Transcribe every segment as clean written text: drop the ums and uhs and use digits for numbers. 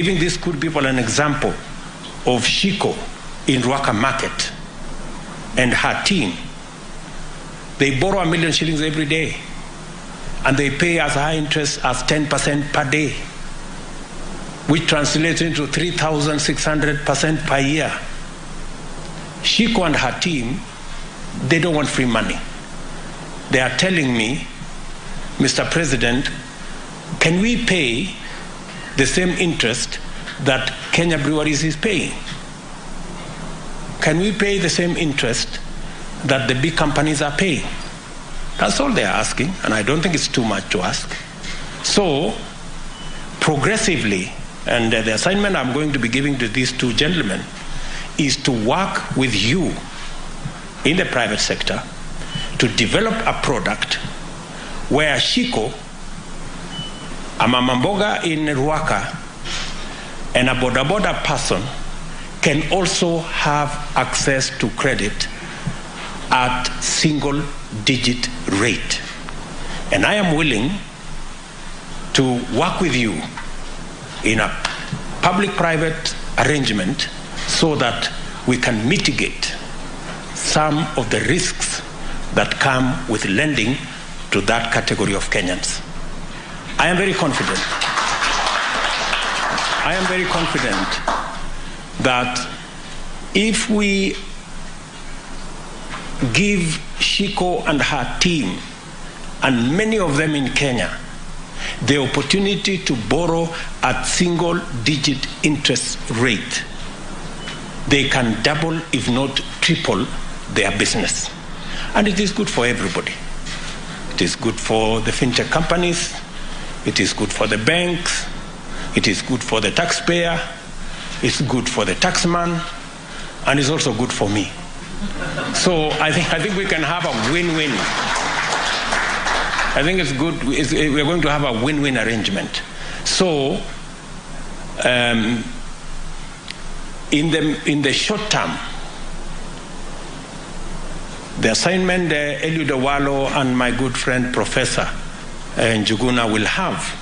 Giving these good people an example of Shiko in Ruaka Market and her team. They borrow 1 million shillings every day, and they pay as high interest as 10% per day, which translates into 3,600% per year. Shiko and her team, they don't want free money. They are telling me, Mr. President, can we pay the same interest that Kenya Breweries is paying? Can we pay the same interest that the big companies are paying? That's all they are asking, and I don't think it's too much to ask. So, progressively, and the assignment I'm going to be giving to these two gentlemen is to work with you in the private sector to develop a product where Shiko, a mama mboga in Ruaka, and a boda boda person can also have access to credit at single-digit rate. And I am willing to work with you in a public-private arrangement so that we can mitigate some of the risks that come with lending to that category of Kenyans. I am very confident. I am very confident that if we give Shiko and her team, and many of them in Kenya, the opportunity to borrow at single-digit interest rate, they can double, if not triple, their business. And it is good for everybody. It is good for the fintech companies, it is good for the banks, it is good for the taxpayer, it's good for the taxman, and it's also good for me. So I think we can have a win-win. I think it's good. We're going to have a win-win arrangement. So in the short term, the assignment Eliud Owalo and my good friend Professor Njuguna will have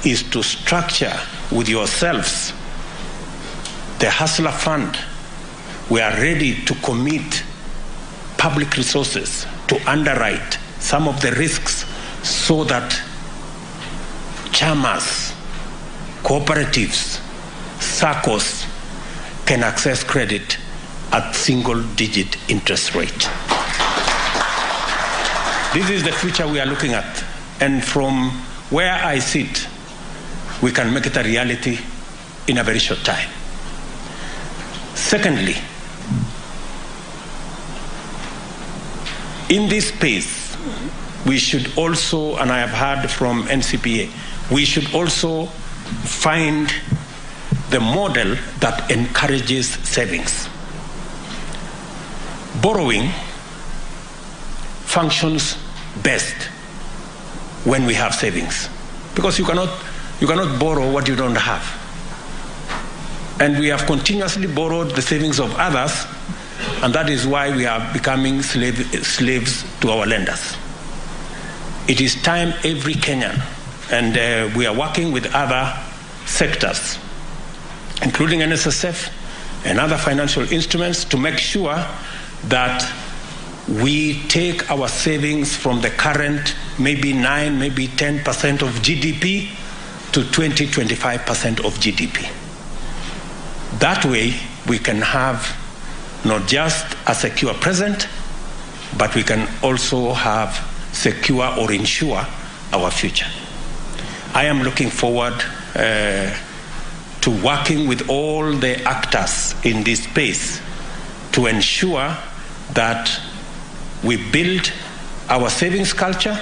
is to structure with yourselves the Hustler Fund. We are ready to commit public resources to underwrite some of the risks so that chamas, cooperatives, SACCOs can access credit at single-digit interest rate. This is the future we are looking at. And from where I sit, we can make it a reality in a very short time. Secondly, in this space, we should also, and I have heard from NCPA, we should also find the model that encourages savings. Borrowing functions best when we have savings, because you cannot borrow what you don't have. And we have continuously borrowed the savings of others, and that is why we are becoming slaves to our lenders. It is time every Kenyan, and we are working with other sectors, including NSSF and other financial instruments, to make sure that we take our savings from the current maybe 9, maybe 10% of GDP to 20, 25% of GDP. That way, we can have not just a secure present, but we can also have secure or ensure our future. I am looking forward to working with all the actors in this space to ensure that we build our savings culture,